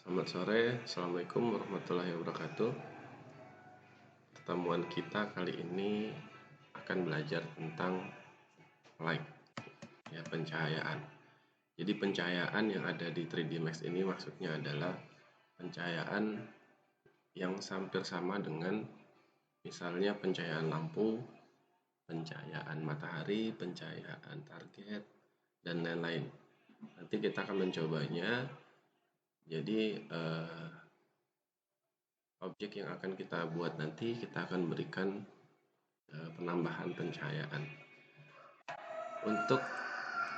Selamat sore, Assalamualaikum warahmatullahi wabarakatuh. Pertemuan kita kali ini akan belajar tentang light, ya, pencahayaan. Jadi pencahayaan yang ada di 3D Max ini maksudnya adalah pencahayaan yang hampir sama dengan misalnya pencahayaan lampu, pencahayaan matahari, pencahayaan target, dan lain-lain. Nanti kita akan mencobanya. Jadi objek yang akan kita buat nanti kita akan berikan penambahan pencahayaan. Untuk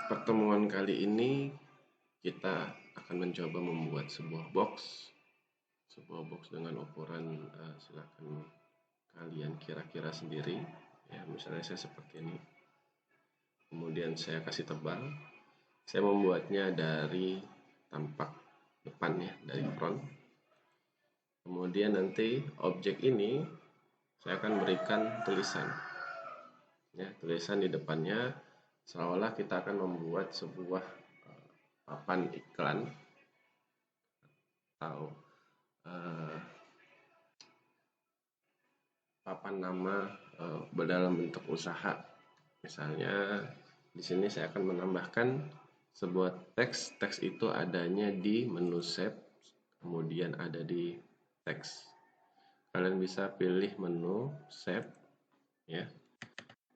pertemuan kali ini kita akan mencoba membuat sebuah box dengan ukuran silakan kalian kira-kira sendiri, ya. Misalnya saya seperti ini, kemudian saya kasih tebal. Saya membuatnya dari tampak depan, ya, dari front. Kemudian nanti objek ini saya akan berikan tulisan, ya, tulisan di depannya, seolah kita akan membuat sebuah papan iklan atau papan nama dalam bentuk usaha. Misalnya di sini saya akan menambahkan sebuah teks. Teks itu adanya di menu shape, kemudian ada di teks. Kalian bisa pilih menu shape, ya,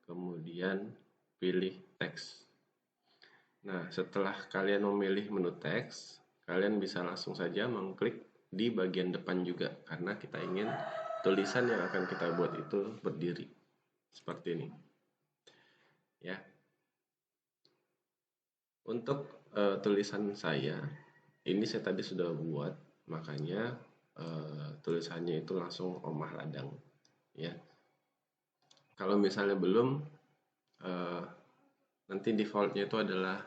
kemudian pilih teks. Nah, setelah kalian memilih menu teks, kalian bisa langsung saja mengklik di bagian depan juga, karena kita ingin tulisan yang akan kita buat itu berdiri seperti ini, ya. Untuk tulisan saya ini saya tadi sudah buat, makanya tulisannya itu langsung Omah Ladang, ya. Kalau misalnya belum, nanti defaultnya itu adalah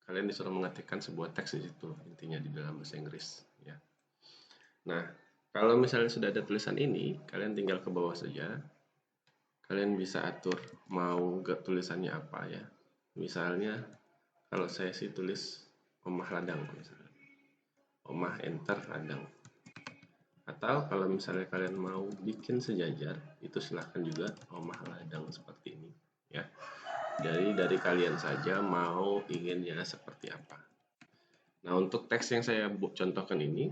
kalian disuruh mengetikkan sebuah teks di situ, intinya di dalam bahasa Inggris, ya. Nah, kalau misalnya sudah ada tulisan ini, kalian tinggal ke bawah saja. Kalian bisa atur mau tulisannya apa, ya. Misalnya kalau saya sih tulis Omah Ladang, misalnya Omah enter Ladang. Atau kalau misalnya kalian mau bikin sejajar, itu silahkan juga Omah Ladang seperti ini, ya. Jadi dari kalian saja mau inginnya seperti apa. Nah, untuk teks yang saya contohkan ini,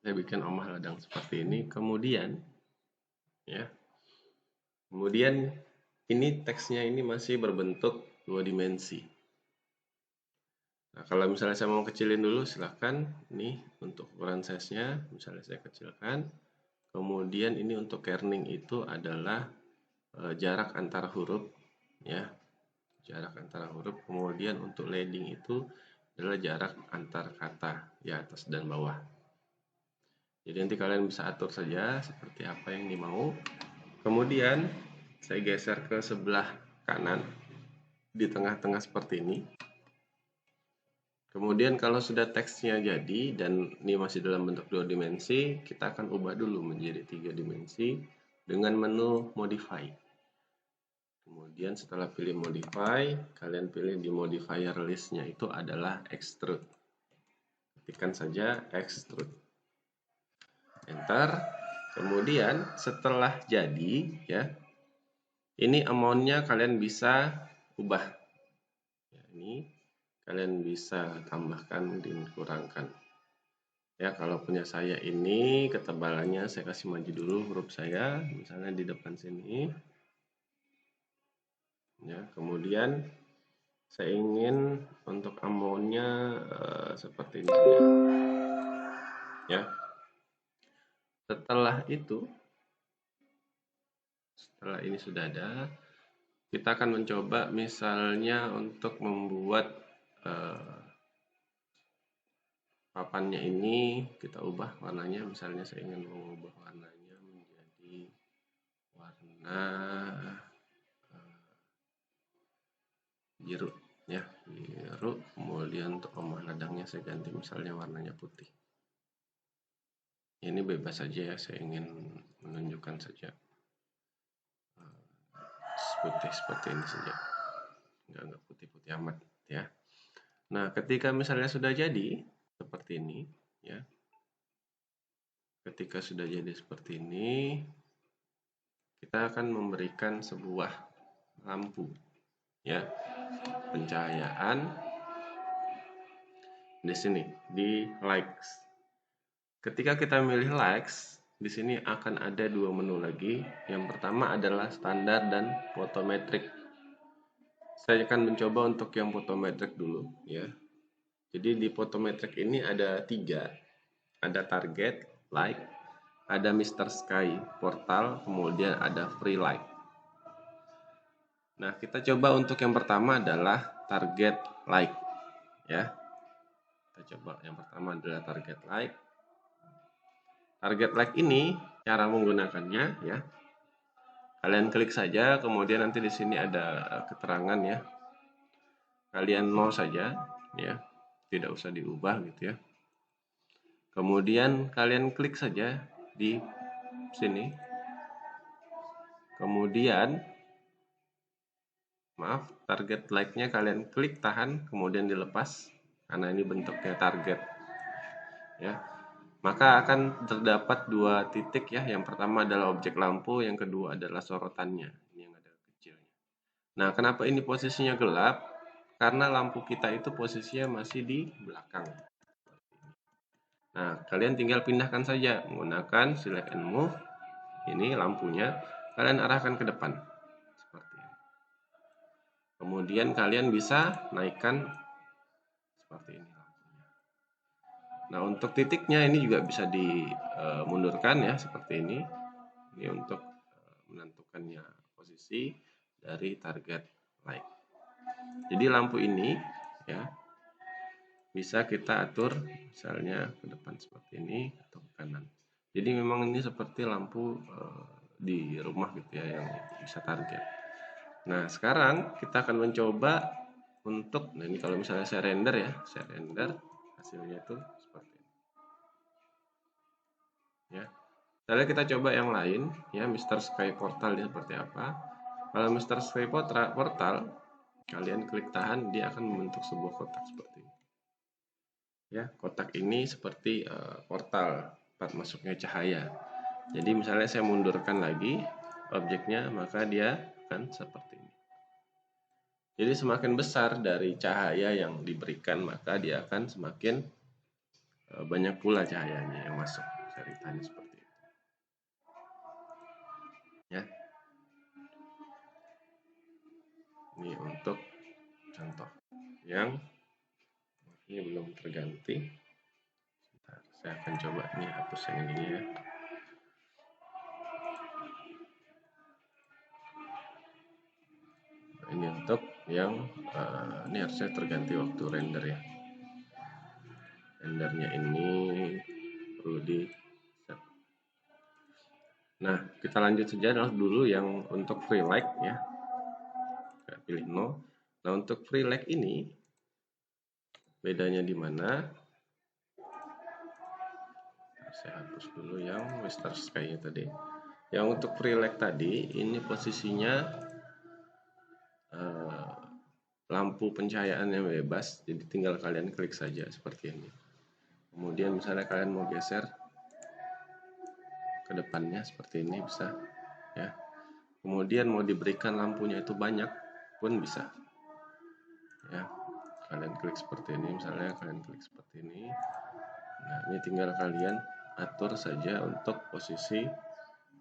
saya bikin Omah Ladang seperti ini. Kemudian, ya, kemudian ini teksnya ini masih berbentuk 2 dimensi. Nah, kalau misalnya saya mau kecilin dulu, silahkan. Nih untuk ukuran size-nya, misalnya saya kecilkan. Kemudian ini untuk kerning itu adalah jarak antara huruf, ya, jarak antara huruf. Kemudian untuk leading itu adalah jarak antar kata, ya, atas dan bawah. Jadi nanti kalian bisa atur saja seperti apa yang dimau. Kemudian saya geser ke sebelah kanan di tengah-tengah seperti ini. Kemudian kalau sudah teksnya jadi dan ini masih dalam bentuk 2 dimensi, kita akan ubah dulu menjadi 3 dimensi dengan menu modify. Kemudian setelah pilih modify, kalian pilih di modifier listnya itu adalah extrude. Ketikkan saja extrude, enter. Kemudian setelah jadi, ya, ini amount-nya kalian bisa ubah, ya, ini kalian bisa tambahkan dan kurangkan, ya. Kalau punya saya ini ketebalannya saya kasih maju dulu huruf saya, misalnya di depan sini, ya. Kemudian saya ingin untuk amount-nya seperti ini, ya. Setelah ini sudah ada, kita akan mencoba misalnya untuk membuat papannya ini kita ubah warnanya. Misalnya saya ingin mengubah warnanya menjadi warna biru, ya, biru. Kemudian untuk Omah Ladangnya saya ganti misalnya warnanya putih. Ini bebas saja, ya, saya ingin menunjukkan saja putih seperti ini saja, enggak putih-putih amat, ya. Nah, ketika misalnya sudah jadi, seperti ini ya. Ketika sudah jadi seperti ini, kita akan memberikan sebuah lampu ya, pencahayaan di sini di lights. Ketika kita milih lights, di sini akan ada dua menu lagi. Yang pertama adalah standar dan photometric. Saya akan mencoba untuk yang photometric dulu ya. Jadi di photometric ini ada tiga, ada target, light, ada Mr. Sky, portal, kemudian ada free light. Nah, kita coba untuk yang pertama adalah target light ya. Kita coba yang pertama adalah target light. Target light ini cara menggunakannya ya. Kalian klik saja, kemudian nanti di sini ada keterangan ya. Kalian mau saja ya, tidak usah diubah gitu ya. Kemudian kalian klik saja di sini. Kemudian maaf, target light-nya kalian klik tahan, kemudian dilepas karena ini bentuknya target ya. Maka akan terdapat dua titik ya. Yang pertama adalah objek lampu, yang kedua adalah sorotannya. Ini yang ada kecilnya. Nah, kenapa ini posisinya gelap? Karena lampu kita itu posisinya masih di belakang. Nah, kalian tinggal pindahkan saja menggunakan select and move. Ini lampunya kalian arahkan ke depan. Seperti ini. Kemudian kalian bisa naikkan seperti ini. Nah, untuk titiknya ini juga bisa dimundurkan ya, seperti ini. Ini untuk menentukannya posisi dari target light. Jadi lampu ini ya bisa kita atur misalnya ke depan seperti ini atau ke kanan. Jadi memang ini seperti lampu di rumah gitu ya yang bisa target. Nah, sekarang kita akan mencoba untuk, nah ini kalau misalnya saya render ya, saya render hasilnya itu seperti ini. Ya. Lalu kita coba yang lain ya, Mr. Sky Portal dia seperti apa. Kalau Mr. Sky Portal kalian klik tahan, dia akan membentuk sebuah kotak seperti ini. Ya, kotak ini seperti portal tempat masuknya cahaya. Jadi misalnya saya mundurkan lagi objeknya, maka dia akan seperti ini. Jadi semakin besar dari cahaya yang diberikan, maka dia akan semakin banyak pula cahayanya yang masuk. Ceritanya seperti itu. Ya. Ini untuk contoh yang ini belum terganti. Bentar, saya akan coba nih hapus yang ini ya. Ini untuk yang ini harusnya terganti waktu render ya. Rendernya ini perlu di set. Nah, kita lanjut saja dulu yang untuk free light ya. Kita pilih no. Nah, untuk free light ini bedanya di mana? Saya hapus dulu yang Mr. Sky-nya tadi. Yang untuk free light tadi ini posisinya lampu pencahayaannya bebas, jadi tinggal kalian klik saja seperti ini. Kemudian misalnya kalian mau geser ke depannya seperti ini bisa ya. Kemudian mau diberikan lampunya itu banyak pun bisa ya. Kalian klik seperti ini, misalnya kalian klik seperti ini. Nah, ini tinggal kalian atur saja untuk posisi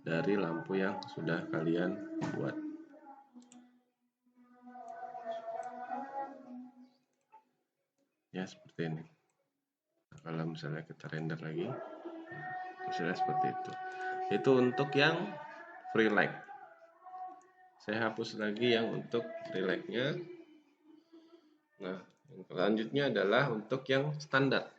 dari lampu yang sudah kalian buat. Ya, seperti ini. Nah, kalau misalnya kita render lagi, misalnya seperti itu. Itu untuk yang free light. Saya hapus lagi yang untuk free light-nya. Nah, yang selanjutnya adalah untuk yang standar.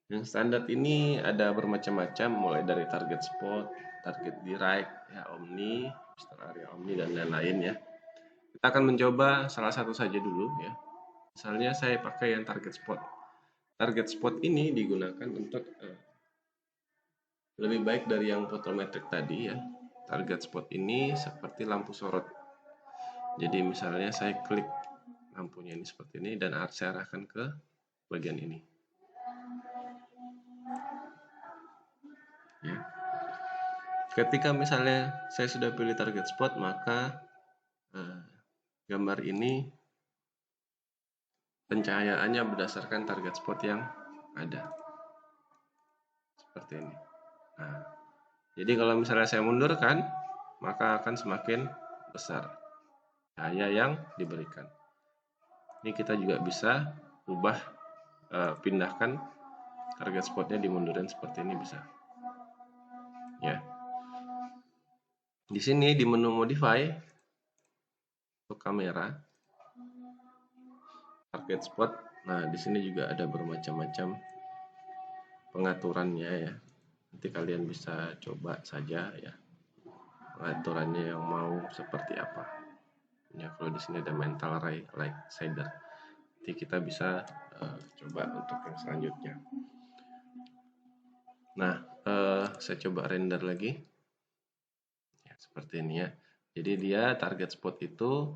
Yang standar ini ada bermacam-macam, mulai dari target spot, target direct, ya omni, Mr. Area omni dan lain-lain ya. Kita akan mencoba salah satu saja dulu ya. Misalnya saya pakai yang target spot. Target spot ini digunakan untuk lebih baik dari yang photometric tadi ya. Target spot ini seperti lampu sorot. Jadi misalnya saya klik lampunya ini seperti ini dan saya arahkan ke bagian ini. ya. Ketika misalnya saya sudah pilih target spot, maka gambar ini pencahayaannya berdasarkan target spot yang ada, seperti ini. Nah, jadi kalau misalnya saya mundurkan, maka akan semakin besar cahaya yang diberikan. Ini kita juga bisa ubah, pindahkan target spotnya, dimundurin seperti ini bisa. Ya. Di sini di menu modify untuk kamera, target spot. Nah, di sini juga ada bermacam-macam pengaturannya ya. Nanti kalian bisa coba saja ya pengaturannya yang mau seperti apa. Ya, kalau di sini ada mental light shader. Nanti kita bisa coba untuk yang selanjutnya. Nah, saya coba render lagi. Ya, seperti ini ya. Jadi dia target spot itu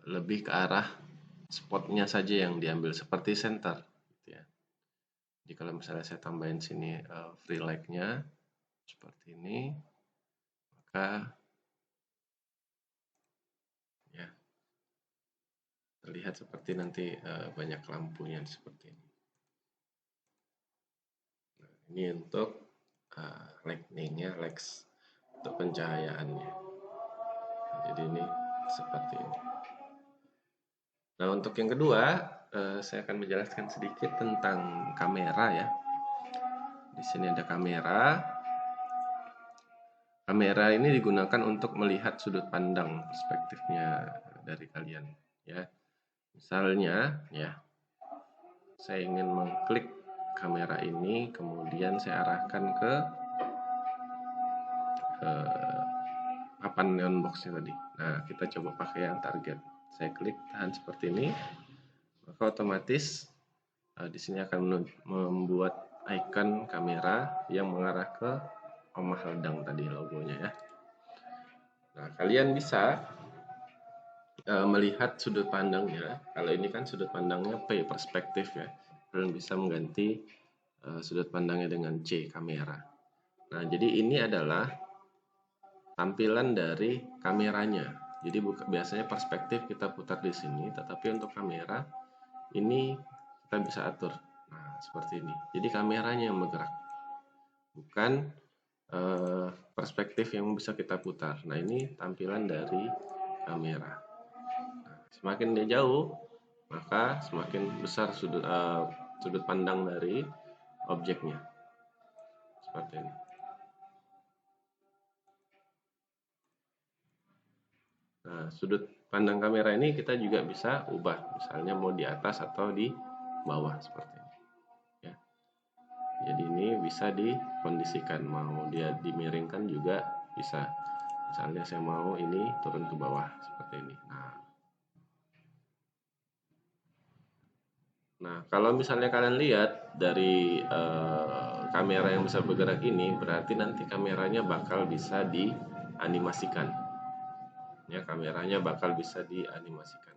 lebih ke arah spotnya saja yang diambil, seperti center gitu ya. Jadi kalau misalnya saya tambahin sini free light-nya seperti ini, maka ya terlihat seperti nanti banyak lampunya seperti ini. Nah, ini untuk lightning-nya, lights untuk pencahayaannya. Jadi ini seperti ini. Nah, untuk yang kedua, saya akan menjelaskan sedikit tentang kamera ya. Di sini ada kamera. Kamera ini digunakan untuk melihat sudut pandang perspektifnya dari kalian ya. Misalnya ya, saya ingin mengklik kamera ini, kemudian saya arahkan ke papan neon box-nya tadi. Nah, kita coba pakai yang target. Saya klik, tahan seperti ini, maka otomatis di sini akan membuat icon kamera yang mengarah ke omah ledang tadi logonya ya. Nah, kalian bisa melihat sudut pandangnya. Kalau ini kan sudut pandangnya P, perspektif ya. Kalian bisa mengganti sudut pandangnya dengan C, kamera. Nah, jadi ini adalah tampilan dari kameranya. Jadi biasanya perspektif kita putar di sini, tetapi untuk kamera ini kita bisa atur. Nah, seperti ini. Jadi kameranya yang bergerak, bukan perspektif yang bisa kita putar. Nah, ini tampilan dari kamera. Nah, semakin dia jauh, maka semakin besar sudut pandang dari objeknya. Seperti ini. Nah, sudut pandang kamera ini kita juga bisa ubah, misalnya mau di atas atau di bawah seperti ini. Ya. Jadi ini bisa dikondisikan, mau dia dimiringkan juga bisa. Misalnya saya mau ini turun ke bawah seperti ini. Nah, kalau misalnya kalian lihat dari kamera yang bisa bergerak ini, berarti nanti kameranya bakal bisa dianimasikan. Ya, kameranya bakal bisa dianimasikan.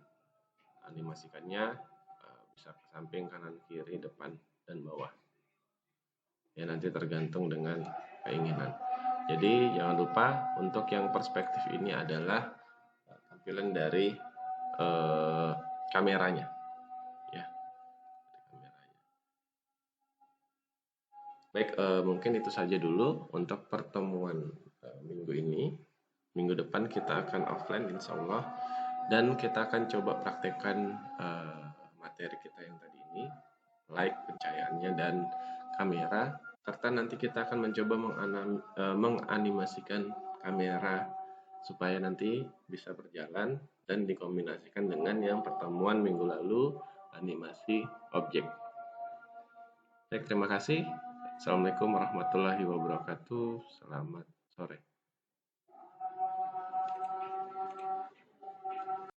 Animasikannya bisa ke samping, kanan, kiri, depan, dan bawah. Ya, nanti tergantung dengan keinginan. Jadi jangan lupa untuk yang perspektif ini adalah tampilan dari kameranya. Ya, kameranya. Baik, mungkin itu saja dulu untuk pertemuan minggu ini. Minggu depan kita akan offline insya Allah, dan kita akan coba praktekkan materi kita yang tadi ini, light, pencahayaannya, dan kamera, serta nanti kita akan mencoba menganimasikan kamera supaya nanti bisa berjalan dan dikombinasikan dengan yang pertemuan minggu lalu, animasi objek. Baik, terima kasih. Assalamualaikum warahmatullahi wabarakatuh. Selamat sore.